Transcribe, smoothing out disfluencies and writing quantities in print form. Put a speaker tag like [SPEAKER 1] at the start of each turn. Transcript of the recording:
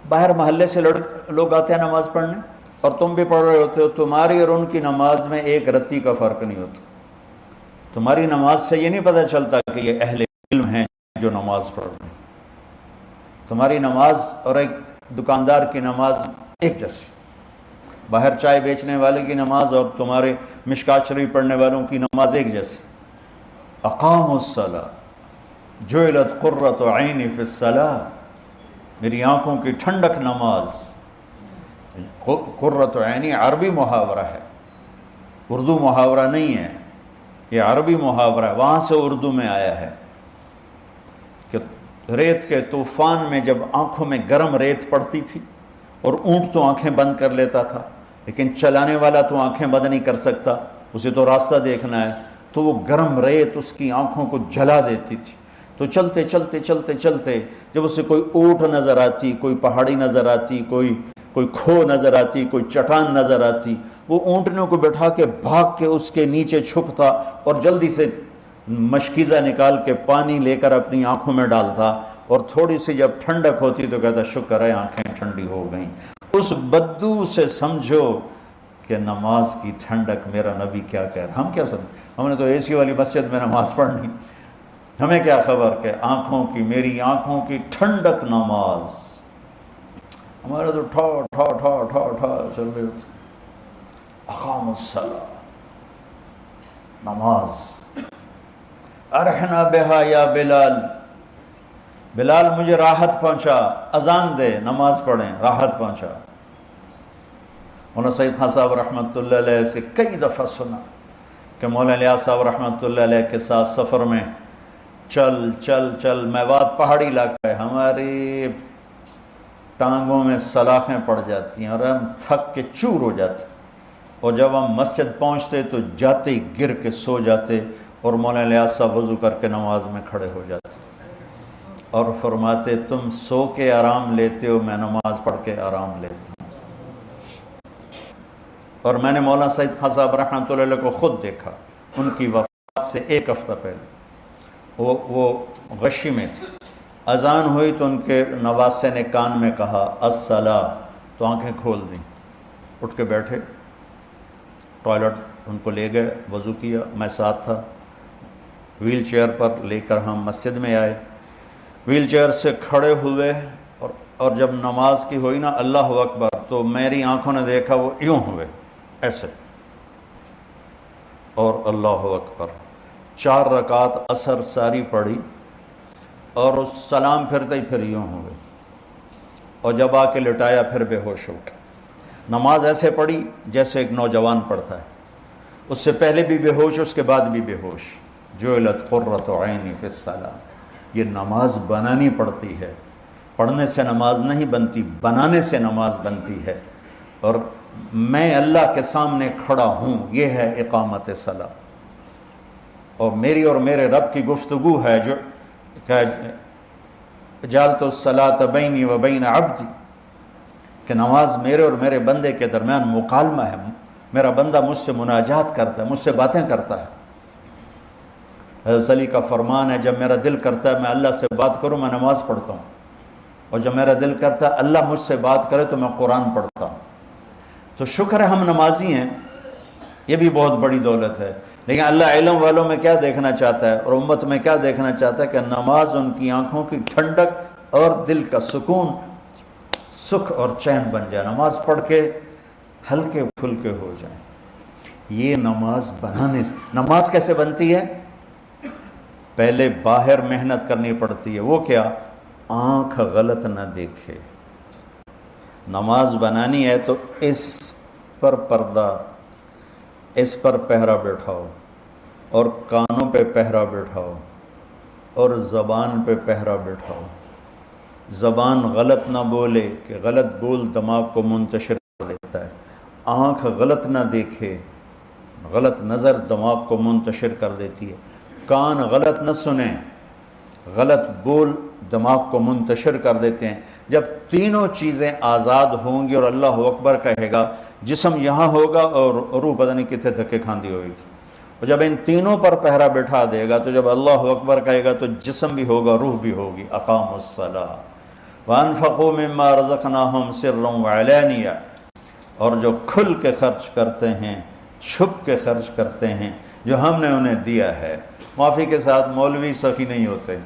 [SPEAKER 1] باہر محلے سے لوگ آتے ہیں نماز پڑھنے، اور تم بھی پڑھ رہے ہوتے ہو، تمہاری اور ان کی نماز میں ایک رتی کا فرق نہیں ہوتا۔ تمہاری نماز سے یہ نہیں پتہ چلتا کہ یہ اہل علم ہیں جو نماز پڑھ رہے ہیں۔ تمہاری نماز اور ایک دکاندار کی نماز ایک جیسی، باہر چائے بیچنے والے کی نماز اور تمہارے مشکات شریف پڑھنے والوں کی نماز ایک جیسی۔ اقاموا الصلاۃ جعلت قرۃ عینی فی الصلاۃ، میری آنکھوں کی ٹھنڈک نماز۔ قرۃ عینی عربی محاورہ ہے، اردو محاورہ نہیں ہے، یہ عربی محاورہ ہے، وہاں سے اردو میں آیا ہے کہ ریت کے طوفان میں جب آنکھوں میں گرم ریت پڑتی تھی، اور اونٹ تو آنکھیں بند کر لیتا تھا، لیکن چلانے والا تو آنکھیں بند نہیں کر سکتا، اسے تو راستہ دیکھنا ہے، تو وہ گرم ریت اس کی آنکھوں کو جلا دیتی تھی۔ تو چلتے چلتے چلتے چلتے جب اسے کوئی اونٹ نظر آتی، کوئی پہاڑی نظر آتی، کوئی کھو نظر آتی، کوئی چٹان نظر آتی، وہ اونٹنوں کو بٹھا کے بھاگ کے اس کے نیچے چھپتا اور جلدی سے مشکیزہ نکال کے پانی لے کر اپنی آنکھوں میں ڈالتا، اور تھوڑی سی جب ٹھنڈک ہوتی تو کہتا شکر ہے آنکھیں ٹھنڈی ہو گئیں۔ اس بدو سے سمجھو کہ نماز کی ٹھنڈک میرا نبی کیا کہہ رہا ہے۔ ہم کیا سمجھ، ہم نے تو اے سی والی مسجد میں نماز پڑھنی، ہمیں کیا خبر کہ آنکھوں کی، میری آنکھوں کی ٹھنڈک نماز۔ ہمارے تو ٹھا ٹھا ٹھا ٹھا ٹھا چل رہے ہوتے۔ اقاموا الصلاۃ، نماز۔ ارحنا بہا یا بلال، بلال مجھے راحت پہنچا، اذان دے، نماز پڑھیں، راحت پہنچا۔ مولانا سعید خان صاحب رحمۃ اللہ علیہ سے کئی دفعہ سنا کہ مولانا الیاس صاحب رحمۃ اللہ علیہ کے ساتھ سفر میں چل چل چل، میوات پہاڑی علاقہ ہے، ہماری ٹانگوں میں سلاخیں پڑ جاتی ہیں اور ہم تھک کے چور ہو جاتے، اور جب ہم مسجد پہنچتے تو جاتے ہی گر کے سو جاتے، اور مولانا الیاس صاحب وضو کر کے نماز میں کھڑے ہو جاتے اور فرماتے تم سو کے آرام لیتے ہو، میں نماز پڑھ کے آرام لیتا ہوں۔ اور میں نے مولانا سعید خان صاحب رحمۃ اللہ علیہ کو خود دیکھا، ان کی وفات سے ایک ہفتہ پہلے وہ غشی میں تھے، اذان ہوئی تو ان کے نواسے نے کان میں کہا الصلاۃ، تو آنکھیں کھول دیں، اٹھ کے بیٹھے، ٹوائلٹ ان کو لے گئے، وضو کیا، میں ساتھ تھا، ویل چیئر پر لے کر ہم مسجد میں آئے، ویل چیئر سے کھڑے ہوئے، اور جب نماز کی ہوئی نا اللہ اکبر، تو میری آنکھوں نے دیکھا وہ یوں ہوئے ایسے، اور اللہ اکبر، 4 رکعت عصر ساری پڑھی، اور اس سلام پھرتے ہی پھر یوں ہوئے، اور جب آ کے لٹایا پھر بے ہوش ہو گئے۔ نماز ایسے پڑھی جیسے ایک نوجوان پڑھتا ہے، اس سے پہلے بھی بے ہوش، اس کے بعد بھی بے ہوش۔ جعلت قرۃ عینی فی الصلاۃ، یہ نماز بنانی پڑتی ہے، پڑھنے سے نماز نہیں بنتی، بنانے سے نماز بنتی ہے، اور میں اللہ کے سامنے کھڑا ہوں، یہ ہے اقامت صلاۃ۔ اور میری اور میرے رب کی گفتگو ہے جو کہ جعلت الصلاۃ بینی و بین عبدی، کہ نماز میرے اور میرے بندے کے درمیان مکالمہ ہے، میرا بندہ مجھ سے مناجات کرتا ہے، مجھ سے باتیں کرتا ہے۔ حضرت علی کا فرمان ہے جب میرا دل کرتا ہے میں اللہ سے بات کروں میں نماز پڑھتا ہوں، اور جب میرا دل کرتا ہے اللہ مجھ سے بات کرے تو میں قرآن پڑھتا ہوں۔ تو شکر ہے ہم نمازی ہیں، یہ بھی بہت بڑی دولت ہے، لیکن اللہ علم والوں میں کیا دیکھنا چاہتا ہے اور امت میں کیا دیکھنا چاہتا ہے کہ نماز ان کی آنکھوں کی ٹھنڈک اور دل کا سکون، سکھ اور چین بن جائے، نماز پڑھ کے ہلکے پھلکے ہو جائیں۔ یہ نماز بنانے سے، نماز کیسے بنتی ہے؟ پہلے باہر محنت کرنی پڑتی ہے، وہ کیا؟ آنکھ غلط نہ دیکھے۔ نماز بنانی ہے تو اس پر پردہ، اس پر پہرا بٹھاؤ، اور کانوں پہ پہرا بٹھاؤ، اور زبان پہ پہرا بٹھاؤ۔ زبان غلط نہ بولے کہ غلط بول دماغ کو منتشر کر دیتا ہے، آنکھ غلط نہ دیکھے، غلط نظر دماغ کو منتشر کر دیتی ہے، کان غلط نہ سنیں، غلط بول دماغ کو منتشر کر دیتے ہیں۔ جب تینوں چیزیں آزاد ہوں گی اور اللہ اکبر کہے گا، جسم یہاں ہوگا اور روح پتہ نہیں کتنے دھکے کھاندی ہوگی، اور جب ان تینوں پر پہرا بٹھا دے گا تو جب اللہ اکبر کہے گا تو جسم بھی ہوگا، روح بھی ہوگی۔ اقاموا الصلاۃ، وَأَنفَقُوا مِمَّا رَزَقْنَاهُمْ سِرًّا وَعَلَانِيَةً، اور جو کھل کے خرچ کرتے ہیں، چھپ کے خرچ کرتے ہیں جو ہم نے انہیں دیا ہے۔ معافی کے ساتھ مولوی سخی نہیں ہوتے،